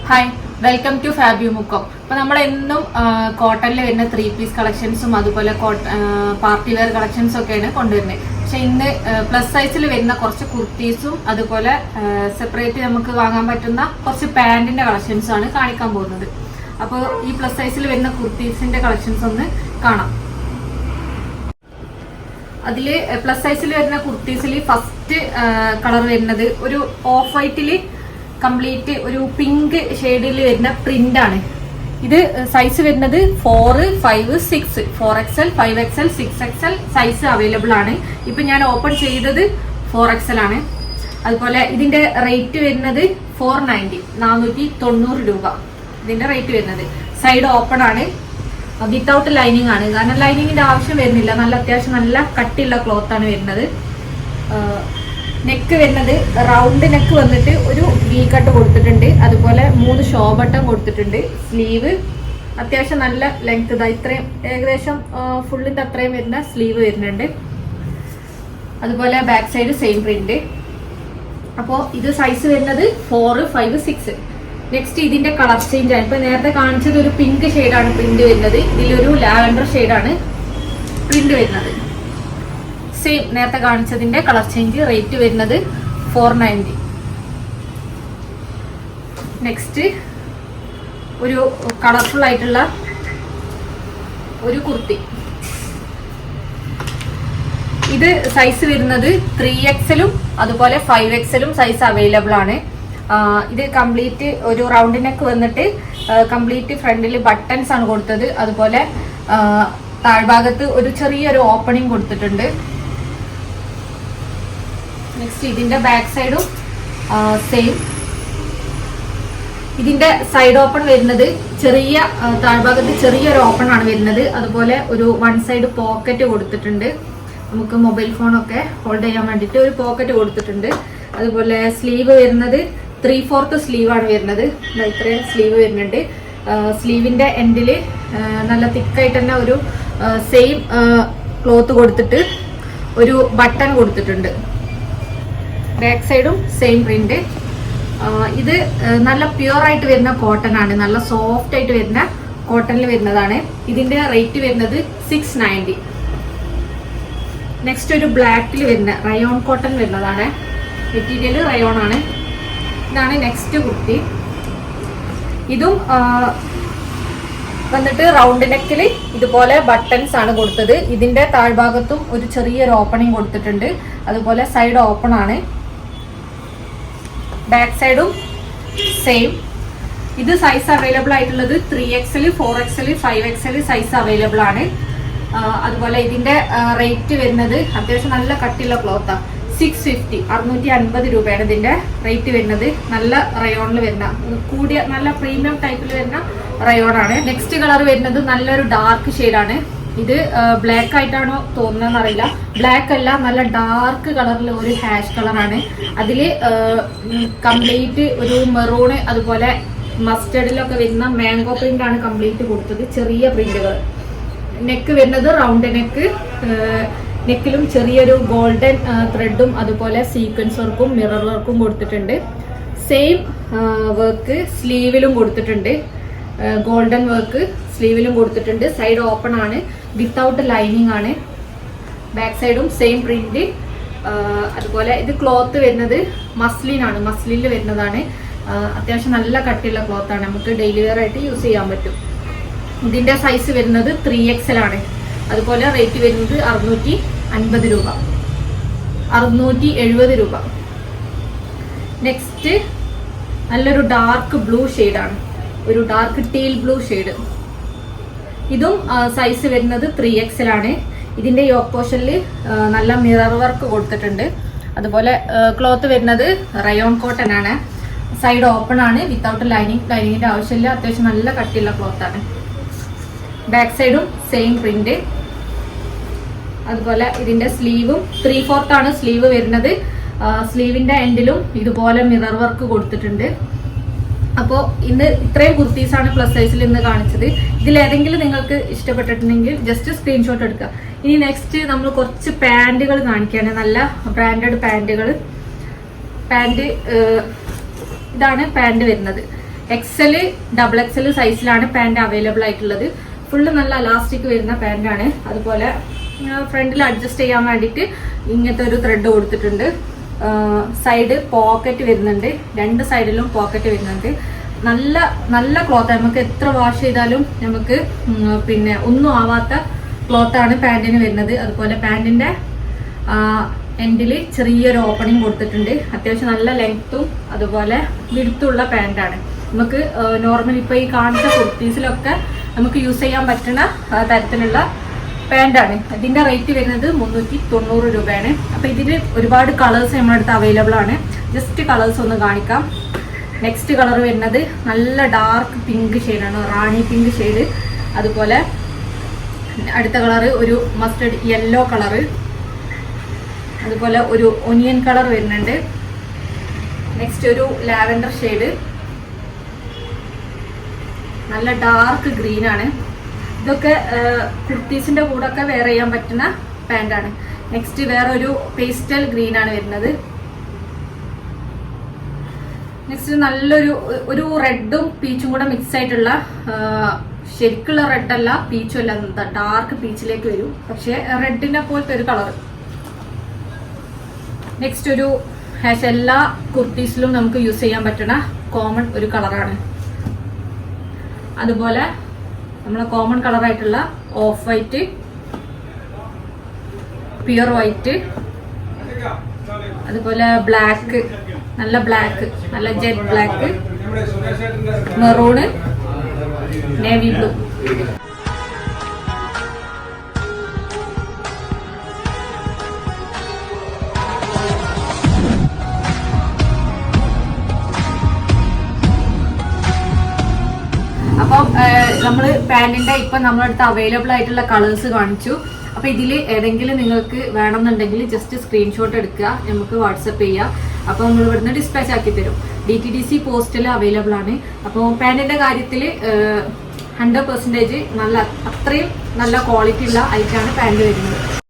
Hi, welcome to ഫാബി മുക്കോ. അപ്പോൾ നമ്മളെന്നും കോട്ടണിൽ വരുന്ന 3 പീസ് കളക്ഷൻസും അതുപോലെ പാർട്ടി വെയർ കളക്ഷൻസും ഒക്കെയാണ് കൊണ്ടുവരുന്നത്. പക്ഷെ ഇന്ന് പ്ലസ് സൈസിൽ വരുന്ന കുറച്ച് കുർത്തീസും അതുപോലെ സെപ്പറേറ്റ് നമുക്ക് വാങ്ങാൻ പറ്റുന്ന കുറച്ച് പാൻറ്റിൻ്റെ കളക്ഷൻസാണ് കാണിക്കാൻ പോകുന്നത്. അപ്പോൾ ഈ പ്ലസ് സൈസിൽ വരുന്ന കുർത്തീസിൻ്റെ കളക്ഷൻസ് ഒന്ന് കാണാം. അതിൽ പ്ലസ് സൈസിൽ വരുന്ന കുർത്തീസിൽ ഫസ്റ്റ് കളർ വരുന്നത് ഒരു ഓഫ് വൈറ്റിൽ കംപ്ലീറ്റ് ഒരു പിങ്ക് ഷെയ്ഡിൽ വരുന്ന പ്രിന്റ് ആണ്. ഇത് സൈസ് വരുന്നത് 4, 5, 6, 4XL, 5XL, 6XL size available ആണ്. ഇപ്പൊ ഞാൻ ഓപ്പൺ ചെയ്തത് 4XL ആണ്. അതുപോലെ ഇതിന്റെ റേറ്റ് വരുന്നത് 490 രൂപ ഇതിന്റെ റേറ്റ് വരുന്നത്. സൈഡ് ഓപ്പൺ ആണ്, വിത്തൗട്ട് ലൈനിങ് ആണ്. കാരണം ലൈനിങ്ങിന്റെ ആവശ്യം വരുന്നില്ല. നല്ല അത്യാവശ്യം നല്ല കട്ടിയുള്ള ക്ലോത്ത് ആണ് വരുന്നത്. നെക്ക് വരുന്നത് റൗണ്ട് നെക്ക് വന്നിട്ട് ഒരു വി കട്ട് കൊടുത്തിട്ടുണ്ട്. അതുപോലെ 3 ഷോ ബട്ടൺ കൊടുത്തിട്ടുണ്ട്. സ്ലീവ് അത്യാവശ്യം നല്ല ലെങ്ത്, ഇത്രയും ഏകദേശം ഫുള്ളിന്റെ അത്രയും വരുന്ന സ്ലീവ് വരുന്നുണ്ട്. അതുപോലെ ബാക്ക് സൈഡ് സെയിം പ്രിന്റ്. അപ്പോൾ ഇത് സൈസ് വരുന്നത് 4, 5, 6. നെക്സ്റ്റ് ഇതിന്റെ കളർ ചേഞ്ച് ആണ്. ഇപ്പൊ നേരത്തെ കാണിച്ചത് ഒരു പിങ്ക് ഷെയ്ഡാണ് പ്രിന്റ് വരുന്നത്. ഇതിലൊരു ലാവൻഡർ ഷെയ്ഡാണ് പ്രിന്റ് വരുന്നത്. സെയിം നേരത്തെ കാണിച്ചതിന്റെ കളർ ചേഞ്ച്. റേറ്റ് വരുന്നത് 490. നെക്സ്റ്റ് ഒരു കളർഫുൾ ആയിട്ടുള്ള ഒരു കുർത്തി. ഇത് സൈസ് വരുന്നത് 3XL അതുപോലെ 5XL സൈസ് അവൈലബിൾ ആണ്. ഇത് കംപ്ലീറ്റ് ഒരു റൗണ്ട് നെക്ക് വന്നിട്ട് കംപ്ലീറ്റ് ഫ്രണ്ടിൽ ബട്ടൺസ് ആണ് കൊടുത്തത്. അതുപോലെ താഴ്ഭാഗത്ത് ഒരു ചെറിയൊരു ഓപ്പണിംഗ് കൊടുത്തിട്ടുണ്ട്. നെക്സ്റ്റ് ഇതിന്റെ ബാക്ക് സൈഡും സെയിം. ഇതിന്റെ സൈഡ് ഓപ്പൺ വരുന്നത് ചെറിയ താഴ്ഭാഗത്ത് ചെറിയൊരു ഓപ്പൺ ആണ് വരുന്നത്. അതുപോലെ ഒരു 1 സൈഡ് പോക്കറ്റ് കൊടുത്തിട്ടുണ്ട്. നമുക്ക് മൊബൈൽ ഫോണൊക്കെ ഹോൾഡ് ചെയ്യാൻ വേണ്ടിയിട്ട് ഒരു പോക്കറ്റ് കൊടുത്തിട്ടുണ്ട്. അതുപോലെ സ്ലീവ് വരുന്നത് 3/4 സ്ലീവ് ആണ് വരുന്നത്. ഇത്രയും സ്ലീവ് വരുന്നുണ്ട്. സ്ലീവിന്റെ എൻഡിൽ നല്ല തിക്കായിട്ട് തന്നെ ഒരു സെയിം ക്ലോത്ത് കൊടുത്തിട്ട് ഒരു ബട്ടൺ കൊടുത്തിട്ടുണ്ട്. ബാക്ക് സൈഡും സെയിം പ്രിന്റ്. ഇത് നല്ല പ്യുവർ ആയിട്ട് വരുന്ന കോട്ടൺ ആണ്. നല്ല സോഫ്റ്റ് ആയിട്ട് വരുന്ന കോട്ടണിൽ വരുന്നതാണ്. ഇതിന്റെ റേറ്റ് വരുന്നത് 690. നെക്സ്റ്റ് ഒരു ബ്ലാക്കിൽ വരുന്ന റയോൺ കോട്ടൺ വരുന്നതാണ്. മെറ്റീരിയൽ റയോൺ ആണ്. ഇതാണ് നെക്സ്റ്റ് കുർത്തി. ഇതും വന്നിട്ട് റൗണ്ട് നെക്കിൽ ഇതുപോലെ ബട്ടൺസ് ആണ് കൊടുത്തത്. ഇതിന്റെ താഴ്ഭാഗത്തും ഒരു ചെറിയൊരു ഓപ്പണിംഗ് കൊടുത്തിട്ടുണ്ട്. അതുപോലെ സൈഡ് ഓപ്പൺ ആണ്. ബാക്ക് സൈഡും സെയിം. ഇത് സൈസ് അവൈലബിൾ ആയിട്ടുള്ളത് 3XL, 4XL, 5XL size available ആണ്. അതുപോലെ ഇതിന്റെ റേറ്റ് വരുന്നത് അത്യാവശ്യം നല്ല കട്ടിയുള്ള ക്ലോത്താണ്. 650, 650 രൂപയാണ് ഇതിന്റെ റേറ്റ് വരുന്നത്. നല്ല റയോണിൽ വരുന്ന കൂടിയ നല്ല പ്രീമിയം ടൈപ്പിൽ വരുന്ന റയോൺ ആണ്. നെക്സ്റ്റ് കളർ വരുന്നത് നല്ലൊരു ഡാർക്ക് ഷെയ്ഡാണ്. ഇത് ബ്ലാക്ക് ആയിട്ടാണോ തോന്നുന്നതെന്ന് അറിയില്ല. ബ്ലാക്ക് അല്ല, നല്ല ഡാർക്ക് കളറിൽ ഒരു ഹാഷ് കളറാണ്. അതില് കംപ്ലീറ്റ് ഒരു മെറൂണ് അതുപോലെ മസ്റ്റേർഡിലൊക്കെ വരുന്ന മാംഗോ പ്രിന്റ് ആണ് കംപ്ലീറ്റ് കൊടുത്തത്. ചെറിയ പ്രിന്റുകൾ. നെക്ക് വരുന്നത് റൗണ്ട് നെക്ക്. നെക്കിലും ചെറിയൊരു ഗോൾഡൻ ത്രെഡും അതുപോലെ സീക്വൻസ് വർക്കും മിറർ വർക്കും കൊടുത്തിട്ടുണ്ട്. സെയിം വർക്ക് സ്ലീവിലും കൊടുത്തിട്ടുണ്ട്. ഗോൾഡൻ വർക്ക് സ്ലീവിലും കൊടുത്തിട്ടുണ്ട്. സൈഡ് ഓപ്പൺ ആണ്, വിത്തൗട്ട് ലൈനിങ് ആണ്. ബാക്ക് സൈഡും സെയിം പ്രിന്റ്. അതുപോലെ ഇത് ക്ലോത്ത് വരുന്നത് മസ്ലിൻ ആണ്. മസ്ലിനിൽ വരുന്നതാണ്. അത്യാവശ്യം നല്ല കട്ടിയുള്ള ക്ലോത്ത് ആണ്. നമുക്ക് ഡെയിലി വെയർ ആയിട്ട് യൂസ് ചെയ്യാൻ പറ്റും. ഇതിന്റെ സൈസ് വരുന്നത് 3XL ആണ്. അതുപോലെ റേറ്റ് വരുന്നത് 650 രൂപ, 670 രൂപ. നെക്സ്റ്റ് നല്ലൊരു ഡാർക്ക് ബ്ലൂ ഷെയ്ഡാണ്. ഒരു ഡാർക്ക് ടീൽ ബ്ലൂ ഷെയ്ഡ്. ഇതും സൈസ് വരുന്നത് 3XL ആണ്. ഇതിന്റെ യോക്ക് പോർഷനിൽ നല്ല മിറർ വർക്ക് കൊടുത്തിട്ടുണ്ട്. അതുപോലെ ക്ലോത്ത് വരുന്നത് റയോൺ കോട്ടൺ ആണ്. സൈഡ് ഓപ്പൺ ആണ്, വിത്തൗട്ട് ലൈനിങ്. ലൈനിങ്ങിന്റെ ആവശ്യമില്ല. അത്യാവശ്യം നല്ല കട്ടിയുള്ള ക്ലോത്ത് ആണ്. ബാക്ക് സൈഡും സെയിം പ്രിന്റ്. അതുപോലെ ഇതിന്റെ സ്ലീവും 3/4 ആണ് സ്ലീവ് വരുന്നത്. സ്ലീവിന്റെ എൻഡിലും ഇതുപോലെ മിറർ വർക്ക് കൊടുത്തിട്ടുണ്ട്. അപ്പോൾ ഇന്ന് ഇത്രയും കുർത്തീസാണ് പ്ലസ് സൈസിൽ ഇന്ന് കാണിച്ചത്. ഇതിലേതെങ്കിലും നിങ്ങൾക്ക് ഇഷ്ടപ്പെട്ടിട്ടുണ്ടെങ്കിൽ ജസ്റ്റ് സ്ക്രീൻഷോട്ട് എടുക്കുക. ഇനി നെക്സ്റ്റ് നമ്മൾ കുറച്ച് പാൻറ്റുകൾ കാണിക്കുകയാണ്. നല്ല ബ്രാൻഡഡ് പാൻറ്റുകൾ. പാൻറ് ഇതാണ് പാൻറ് വരുന്നത്. XL, XXL സൈസിലാണ് പാൻറ് അവൈലബിൾ ആയിട്ടുള്ളത്. ഫുള്ള് നല്ല ഇലാസ്റ്റിക് വരുന്ന പാൻറ്റാണ്. അതുപോലെ ഫ്രണ്ടിൽ അഡ്ജസ്റ്റ് ചെയ്യാൻ വേണ്ടിയിട്ട് ഇങ്ങനത്തെ ഒരു ത്രെഡ് കൊടുത്തിട്ടുണ്ട്. സൈഡ് പോക്കറ്റ് വരുന്നുണ്ട്, 2 സൈഡിലും പോക്കറ്റ് വരുന്നുണ്ട്. നല്ല നല്ല ക്ലോത്ത്, നമുക്ക് എത്ര വാഷ് ചെയ്താലും നമുക്ക് പിന്നെ ഒന്നും ആവാത്ത ക്ലോത്താണ് പാൻറ്റിന് വരുന്നത്. അതുപോലെ പാൻറ്റിൻ്റെ എൻഡിൽ ചെറിയൊരു ഓപ്പണിങ് കൊടുത്തിട്ടുണ്ട്. അത്യാവശ്യം നല്ല ലെങ്ത്തും അതുപോലെ വിടുത്തുള്ള പാൻറ്റാണ്. നമുക്ക് നോർമൽ ഇപ്പോൾ ഈ കാണിച്ച കുർത്തീസിലൊക്കെ നമുക്ക് യൂസ് ചെയ്യാൻ പറ്റുന്ന തരത്തിലുള്ള പാൻറ്റാണ്. ഇതിൻ്റെ റേറ്റ് വരുന്നത് 390 രൂപയാണ്. അപ്പോൾ ഇതിൽ ഒരുപാട് കളേഴ്സ് നമ്മുടെ അടുത്ത് അവൈലബിൾ ആണ്. ജസ്റ്റ് കളേഴ്സ് ഒന്ന് കാണിക്കാം. നെക്സ്റ്റ് കളർ വരുന്നത് നല്ല ഡാർക്ക് പിങ്ക് ഷെയ്ഡാണ്, റാണി പിങ്ക് ഷെയ്ഡ്. അതുപോലെ അടുത്ത കളറ് ഒരു മസ്റ്റർഡ് യെല്ലോ കളറ്. അതുപോലെ ഒരു ഒനിയൻ കളർ വരുന്നുണ്ട്. നെക്സ്റ്റ് ഒരു ലാവൻഡർ ഷെയ്ഡ്, നല്ല ഡാർക്ക് ഗ്രീൻ ആണ്. ഇതൊക്കെ കുർത്തീസിന്റെ കൂടെ ഒക്കെ വെയർ ചെയ്യാൻ പറ്റുന്ന പാൻറ്റാണ്. നെക്സ്റ്റ് വേറെ ഒരു പേസ്റ്റൽ ഗ്രീൻ ആണ് വരുന്നത്. നെക്സ്റ്റ് നല്ലൊരു റെഡും പീച്ചും കൂടെ മിക്സ് ആയിട്ടുള്ള, ശരിക്കുള്ള റെഡ് അല്ല പീച്ചും അല്ല, ഡാർക്ക് പീച്ചിലേക്ക് വരും, പക്ഷെ റെഡിനെ പോലത്തെ ഒരു കളർ. നെക്സ്റ്റ് ഒരു എല്ലാ കുർത്തീസിലും നമുക്ക് യൂസ് ചെയ്യാൻ പറ്റുന്ന കോമൺ ഒരു കളറാണ്. അതുപോലെ നമ്മളെ കോമൺ കളറായിട്ടുള്ള ഓഫ് വൈറ്റ്, പ്യുർ വൈറ്റ്, അതുപോലെ ബ്ലാക്ക്, നല്ല ബ്ലാക്ക്, നല്ല jet black, maroon, navy blue. അപ്പം നമ്മൾ പാൻറ്റിന്റെ ഇപ്പം നമ്മുടെ അടുത്ത് അവൈലബിൾ ആയിട്ടുള്ള കളേഴ്സ് കാണിച്ചു. അപ്പോൾ ഇതിൽ ഏതെങ്കിലും നിങ്ങൾക്ക് വേണമെന്നുണ്ടെങ്കിൽ ജസ്റ്റ് സ്ക്രീൻഷോട്ട് എടുക്കുക, നമുക്ക് വാട്സപ്പ് ചെയ്യുക. അപ്പോൾ നമ്മൾ ഇവിടുന്ന് ഡിസ്പാച്ച് ആക്കി തരും. DTDC പോസ്റ്റിൽ അവൈലബിൾ ആണ്. അപ്പോൾ പാൻറ്റിന്റെ കാര്യത്തിൽ 100% നല്ല, അത്രയും നല്ല ക്വാളിറ്റി ഉള്ള ഐറ്റമാണ് പാൻറ് വരുന്നത്.